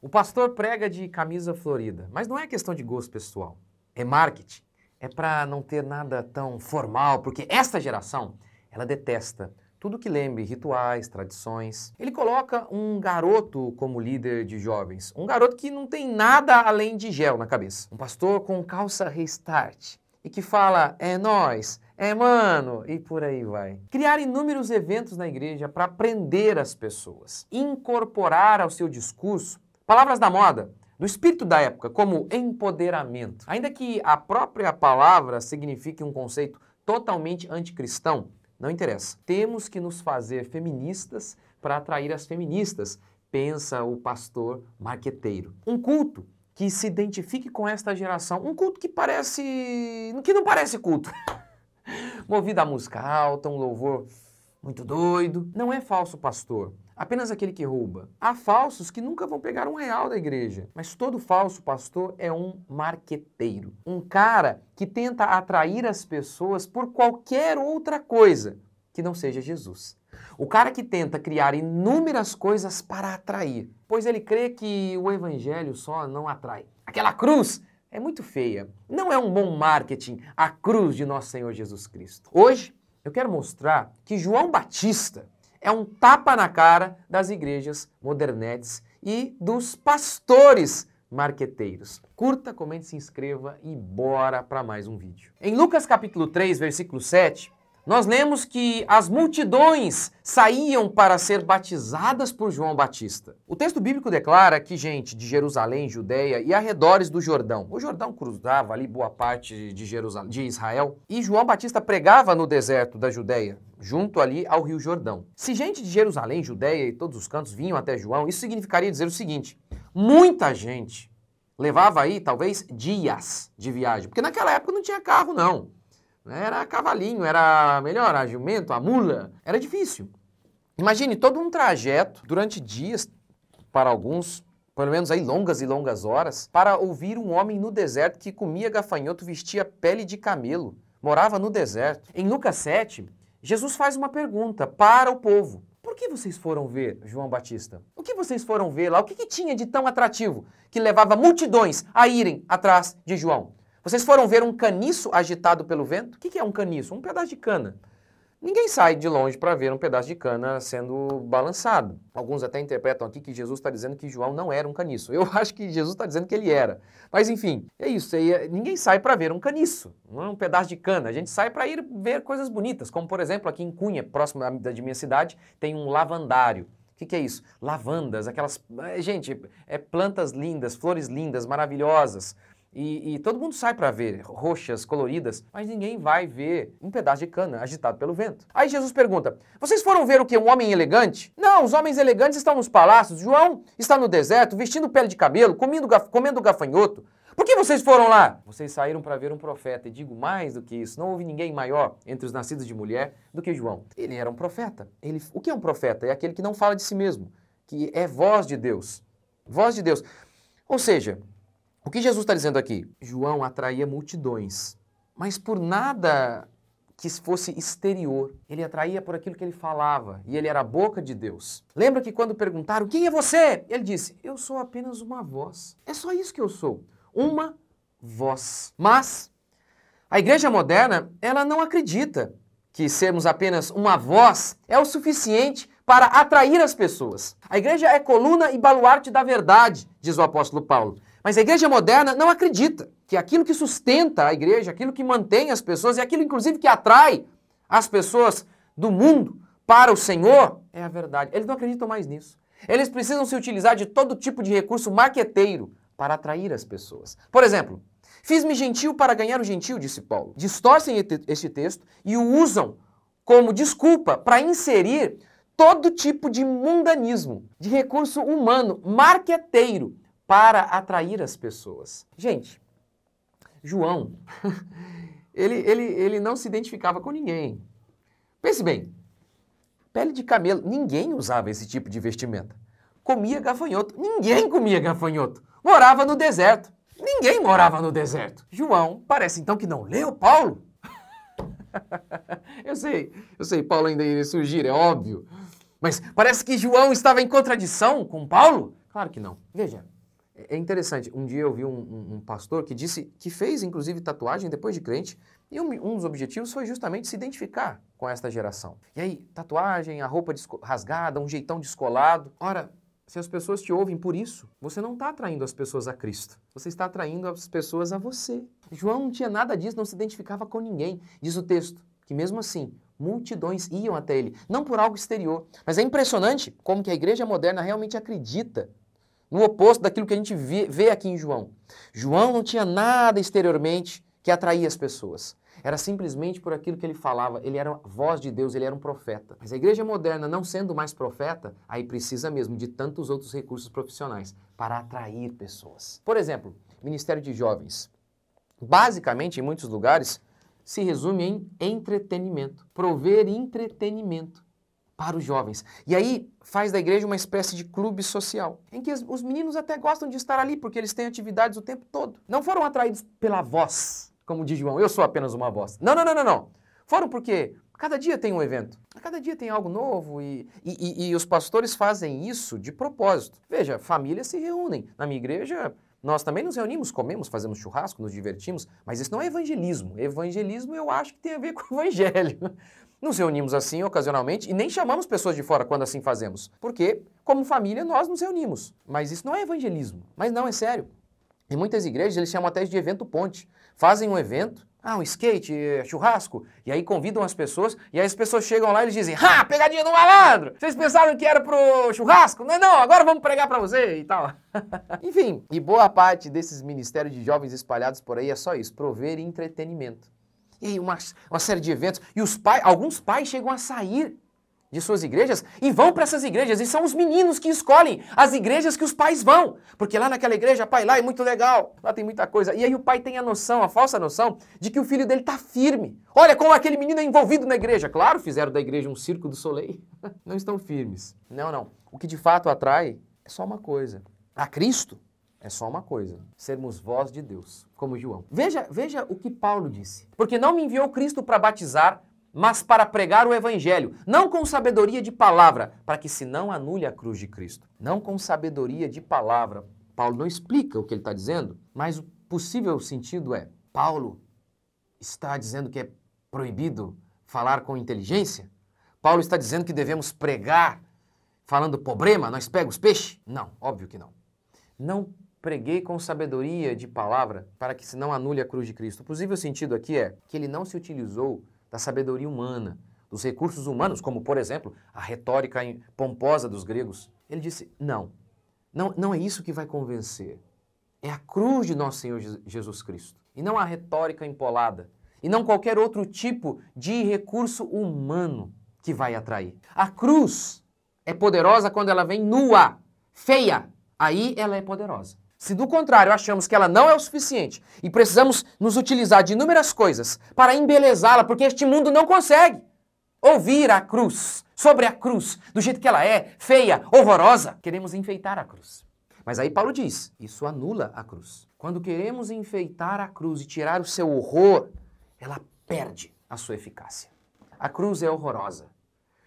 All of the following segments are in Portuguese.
O pastor prega de camisa florida, mas não é questão de gosto pessoal, é marketing. É para não ter nada tão formal, porque esta geração, ela detesta tudo que lembre rituais, tradições. Ele coloca um garoto como líder de jovens, um garoto que não tem nada além de gel na cabeça. Um pastor com calça restart e que fala, é nós, é mano, e por aí vai. Criar inúmeros eventos na igreja para prender as pessoas, incorporar ao seu discurso palavras da moda, do espírito da época, como empoderamento. Ainda que a própria palavra signifique um conceito totalmente anticristão, não interessa. Temos que nos fazer feministas para atrair as feministas, pensa o pastor marqueteiro. Um culto que se identifique com esta geração, um culto que não parece culto. Movido a música alta, um louvor muito doido. Não é falso pastor, apenas aquele que rouba. Há falsos que nunca vão pegar R$1 da igreja, mas todo falso pastor é um marqueteiro. Um cara que tenta atrair as pessoas por qualquer outra coisa que não seja Jesus. O cara que tenta criar inúmeras coisas para atrair, pois ele crê que o evangelho só não atrai. Aquela cruz é muito feia. Não é um bom marketing a cruz de nosso Senhor Jesus Cristo. Hoje, eu quero mostrar que João Batista é um tapa na cara das igrejas modernetes e dos pastores marqueteiros. Curta, comente, se inscreva e bora para mais um vídeo. Em Lucas capítulo 3, versículo 7, nós lemos que as multidões saíam para ser batizadas por João Batista. O texto bíblico declara que gente de Jerusalém, Judeia e arredores do Jordão, o Jordão cruzava ali boa parte de Israel, e João Batista pregava no deserto da Judeia, junto ali ao Rio Jordão. Se gente de Jerusalém, Judeia e todos os cantos vinham até João, isso significaria dizer o seguinte, muita gente levava aí talvez dias de viagem, porque naquela época não tinha carro não. Era cavalinho, era melhor, a jumento, a mula, era difícil. Imagine todo um trajeto durante dias, para alguns, pelo menos aí longas e longas horas, para ouvir um homem no deserto que comia gafanhoto, vestia pele de camelo, morava no deserto. Em Lucas 7, Jesus faz uma pergunta para o povo. Por que vocês foram ver João Batista? O que vocês foram ver lá? O que tinha de tão atrativo que levava multidões a irem atrás de João? Vocês foram ver um caniço agitado pelo vento? O que é um caniço? Um pedaço de cana. Ninguém sai de longe para ver um pedaço de cana sendo balançado. Alguns até interpretam aqui que Jesus está dizendo que João não era um caniço. Eu acho que Jesus está dizendo que ele era. Mas enfim, é isso. Ninguém sai para ver um caniço, não é um pedaço de cana. A gente sai para ir ver coisas bonitas, como por exemplo aqui em Cunha, próximo da minha cidade, tem um lavandário. O que é isso? Lavandas, aquelas... Gente, plantas lindas, flores lindas, maravilhosas. E todo mundo sai para ver, roxas, coloridas, mas ninguém vai ver um pedaço de cana agitado pelo vento. Aí Jesus pergunta, vocês foram ver o quê? Um homem elegante? Não, os homens elegantes estão nos palácios, João está no deserto, vestindo pele de cabelo, comendo gafanhoto. Por que vocês foram lá? Vocês saíram para ver um profeta, e digo mais do que isso, não houve ninguém maior entre os nascidos de mulher do que João. Ele era um profeta. O que é um profeta? É aquele que não fala de si mesmo, que é voz de Deus. Voz de Deus. Ou seja... O que Jesus está dizendo aqui? João atraía multidões, mas por nada que fosse exterior. Ele atraía por aquilo que ele falava, e ele era a boca de Deus. Lembra que quando perguntaram, quem é você? Ele disse, eu sou apenas uma voz. É só isso que eu sou, uma voz. Mas a igreja moderna, ela não acredita que sermos apenas uma voz é o suficiente para atrair as pessoas. A igreja é coluna e baluarte da verdade, diz o apóstolo Paulo. Mas a igreja moderna não acredita que aquilo que sustenta a igreja, aquilo que mantém as pessoas e aquilo inclusive que atrai as pessoas do mundo para o Senhor é a verdade. Eles não acreditam mais nisso. Eles precisam se utilizar de todo tipo de recurso marqueteiro para atrair as pessoas. Por exemplo, fiz-me gentil para ganhar o gentil, disse Paulo. Distorcem este texto e o usam como desculpa para inserir todo tipo de mundanismo, de recurso humano, marqueteiro, para atrair as pessoas. Gente, João, ele não se identificava com ninguém. Pense bem, pele de camelo, ninguém usava esse tipo de vestimenta. Comia gafanhoto, ninguém comia gafanhoto. Morava no deserto, ninguém morava no deserto. João parece então que não leu Paulo. Eu sei, Paulo ainda iria surgir, é óbvio. Mas parece que João estava em contradição com Paulo. Claro que não. Veja, é interessante. Um dia eu vi um pastor que disse que fez, inclusive, tatuagem depois de crente, e um dos objetivos foi justamente se identificar com esta geração. E aí, tatuagem, a roupa rasgada, um jeitão descolado. Ora, se as pessoas te ouvem por isso, você não está atraindo as pessoas a Cristo. Você está atraindo as pessoas a você. João não tinha nada disso, não se identificava com ninguém. Diz o texto que mesmo assim, multidões iam até ele. Não por algo exterior. Mas é impressionante como que a igreja moderna realmente acredita no oposto daquilo que a gente vê aqui em João. João não tinha nada exteriormente que atraía as pessoas. Era simplesmente por aquilo que ele falava. Ele era a voz de Deus, ele era um profeta. Mas a igreja moderna, não sendo mais profeta, aí precisa mesmo de tantos outros recursos profissionais para atrair pessoas. Por exemplo, Ministério de Jovens. Basicamente, em muitos lugares, se resume em entretenimento. Prover entretenimento para os jovens. E aí faz da igreja uma espécie de clube social, em que os meninos até gostam de estar ali, porque eles têm atividades o tempo todo. Não foram atraídos pela voz, como diz João, eu sou apenas uma voz. Não, não, não, não, não. Foram porque cada dia tem um evento, cada dia tem algo novo e os pastores fazem isso de propósito. Veja, famílias se reúnem. Na minha igreja, nós também nos reunimos, comemos, fazemos churrasco, nos divertimos, mas isso não é evangelismo. Evangelismo eu acho que tem a ver com o evangelho. Nos reunimos assim ocasionalmente e nem chamamos pessoas de fora quando assim fazemos. Porque, como família, nós nos reunimos. Mas isso não é evangelismo. Mas não, é sério. Em muitas igrejas eles chamam até de evento ponte. Fazem um evento, um skate, churrasco, e aí convidam as pessoas, e aí as pessoas chegam lá e eles dizem: "Ah, pegadinha do malandro! Vocês pensaram que era pro churrasco? Não, não, agora vamos pregar pra você" e tal. Enfim, e boa parte desses ministérios de jovens espalhados por aí é só isso, prover entretenimento. E aí uma série de eventos, e alguns pais chegam a sair de suas igrejas e vão para essas igrejas, e são os meninos que escolhem as igrejas que os pais vão, porque lá naquela igreja, pai, lá é muito legal, lá tem muita coisa, e aí o pai tem a noção, a falsa noção, de que o filho dele está firme. Olha como aquele menino é envolvido na igreja. Claro, fizeram da igreja um circo do Soleil, não estão firmes. Não, não, o que de fato atrai é só uma coisa, a Cristo é só uma coisa, sermos voz de Deus, como João. Veja o que Paulo disse, porque não me enviou Cristo para batizar, mas para pregar o evangelho, não com sabedoria de palavra, para que se não anule a cruz de Cristo. Não com sabedoria de palavra. Paulo não explica o que ele está dizendo, mas o possível sentido é: Paulo está dizendo que é proibido falar com inteligência? Paulo está dizendo que devemos pregar falando problema, nós pegamos peixe? Não, óbvio que não. Não preguei com sabedoria de palavra, para que se não anule a cruz de Cristo. O possível sentido aqui é que ele não se utilizou da sabedoria humana, dos recursos humanos, como, por exemplo, a retórica pomposa dos gregos. Ele disse: não é isso que vai convencer. É a cruz de nosso Senhor Jesus Cristo. E não a retórica empolada. E não qualquer outro tipo de recurso humano que vai atrair. A cruz é poderosa quando ela vem nua, feia. Aí ela é poderosa. Se do contrário achamos que ela não é o suficiente e precisamos nos utilizar de inúmeras coisas para embelezá-la, porque este mundo não consegue ouvir a cruz, sobre a cruz, do jeito que ela é, feia, horrorosa, queremos enfeitar a cruz. Mas aí Paulo diz, isso anula a cruz. Quando queremos enfeitar a cruz e tirar o seu horror, ela perde a sua eficácia. A cruz é horrorosa.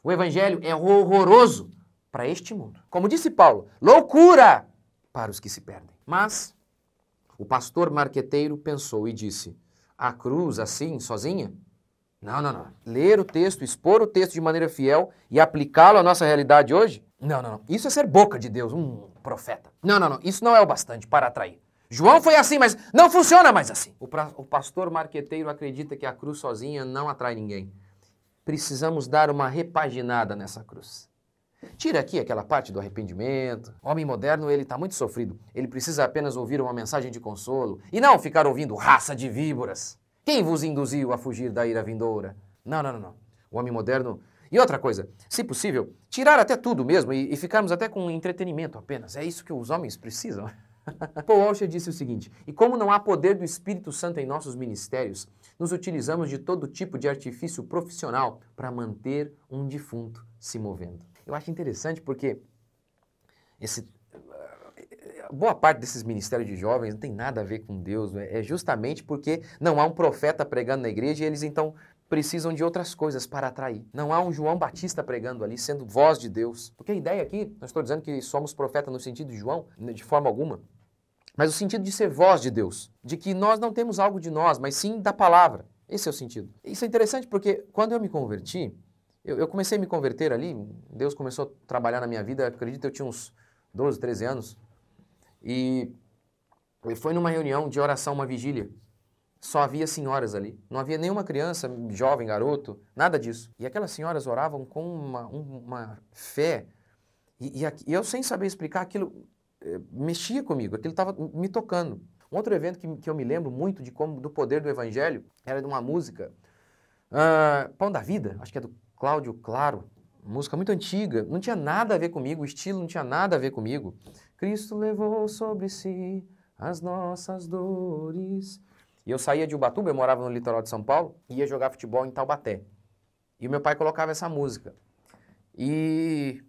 O evangelho é horroroso para este mundo. Como disse Paulo, loucura para os que se perdem. Mas o pastor marqueteiro pensou e disse: a cruz assim, sozinha? Não, não, não. Ler o texto, expor o texto de maneira fiel e aplicá-lo à nossa realidade hoje? Não, não, não. Isso é ser boca de Deus, um profeta. Não, não, não. Isso não é o bastante para atrair. João foi assim, mas não funciona mais assim. O pastor marqueteiro acredita que a cruz sozinha não atrai ninguém. Precisamos dar uma repaginada nessa cruz. Tira aqui aquela parte do arrependimento. O homem moderno, ele está muito sofrido. Ele precisa apenas ouvir uma mensagem de consolo e não ficar ouvindo raça de víboras. Quem vos induziu a fugir da ira vindoura? Não, não, não, não. O homem moderno... E outra coisa, se possível, tirar até tudo mesmo e ficarmos até com entretenimento apenas. É isso que os homens precisam. Paul Washer disse o seguinte: e como não há poder do Espírito Santo em nossos ministérios, nos utilizamos de todo tipo de artifício profissional para manter um defunto se movendo. Eu acho interessante porque boa parte desses ministérios de jovens não tem nada a ver com Deus, é justamente porque não há um profeta pregando na igreja e eles então precisam de outras coisas para atrair. Não há um João Batista pregando ali, sendo voz de Deus. Porque a ideia aqui, não estou dizendo que somos profeta no sentido de João, de forma alguma, mas o sentido de ser voz de Deus, de que nós não temos algo de nós, mas sim da palavra. Esse é o sentido. Isso é interessante porque quando eu me converti, eu comecei a me converter ali, Deus começou a trabalhar na minha vida, acredito eu tinha uns 12, 13 anos, e foi numa reunião de oração, uma vigília. Só havia senhoras ali. Não havia nenhuma criança, jovem, garoto, nada disso. E aquelas senhoras oravam com uma fé. E eu, sem saber explicar, aquilo mexia comigo, aquilo estava me tocando. Um outro evento que eu me lembro muito do poder do Evangelho era de uma música, Pão da Vida, acho que é do Cláudio Claro, música muito antiga, não tinha nada a ver comigo, o estilo não tinha nada a ver comigo. Cristo levou sobre si as nossas dores. E eu saía de Ubatuba, eu morava no litoral de São Paulo, e ia jogar futebol em Taubaté. E o meu pai colocava essa música. E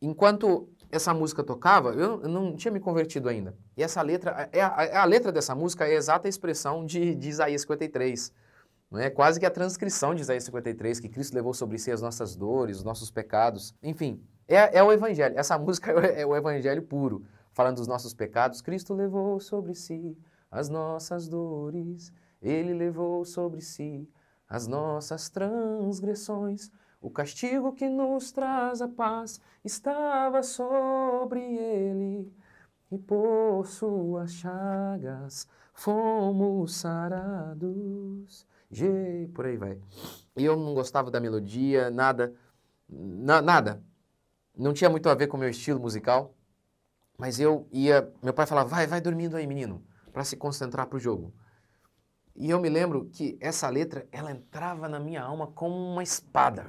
enquanto essa música tocava, eu não tinha me convertido ainda. E essa letra, a letra dessa música é a exata expressão de Isaías 53. Não é? Quase que a transcrição de Isaías 53, que Cristo levou sobre si as nossas dores, os nossos pecados. Enfim, é o Evangelho. Essa música é o Evangelho puro, falando dos nossos pecados. Cristo levou sobre si as nossas dores, Ele levou sobre si as nossas transgressões. O castigo que nos traz a paz estava sobre Ele, e por suas chagas fomos sarados. Por aí vai. E eu não gostava da melodia, nada. Não tinha muito a ver com o meu estilo musical, mas eu ia... Meu pai falava, vai dormindo aí, menino, para se concentrar para o jogo. E eu me lembro que essa letra, ela entrava na minha alma como uma espada.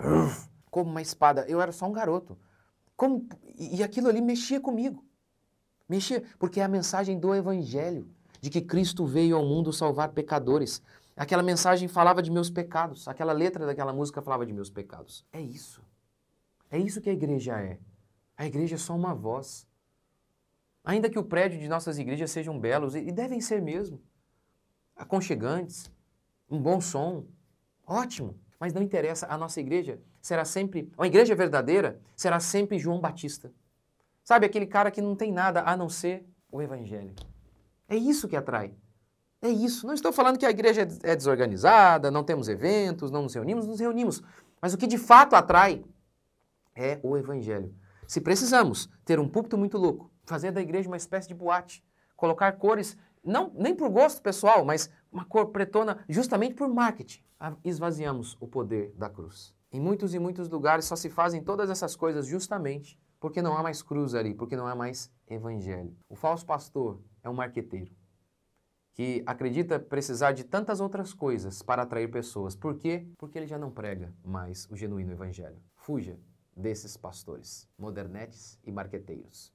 Como uma espada. Eu era só um garoto. E aquilo ali mexia comigo. Mexia, porque é a mensagem do Evangelho, de que Cristo veio ao mundo salvar pecadores. Aquela mensagem falava de meus pecados. Aquela letra daquela música falava de meus pecados. É isso. É isso que a igreja é. A igreja é só uma voz. Ainda que o prédio de nossas igrejas sejam belos, e devem ser mesmo, aconchegantes, um bom som, ótimo, mas não interessa, a nossa igreja será sempre, uma igreja verdadeira será sempre João Batista. Sabe, aquele cara que não tem nada a não ser o Evangelho. É isso que atrai. É isso. Não estou falando que a igreja é desorganizada, não temos eventos, não nos reunimos. Mas o que de fato atrai é o Evangelho. Se precisamos ter um púlpito muito louco, fazer da igreja uma espécie de boate, colocar cores, não nem por gosto pessoal, mas uma cor pretona justamente por marketing, esvaziamos o poder da cruz. Em muitos e muitos lugares só se fazem todas essas coisas justamente porque não há mais cruz ali, porque não há mais evangelho. O falso pastor é um marqueteiro que acredita precisar de tantas outras coisas para atrair pessoas. Por quê? Porque ele já não prega mais o genuíno evangelho. Fuja desses pastores, modernetes e marqueteiros.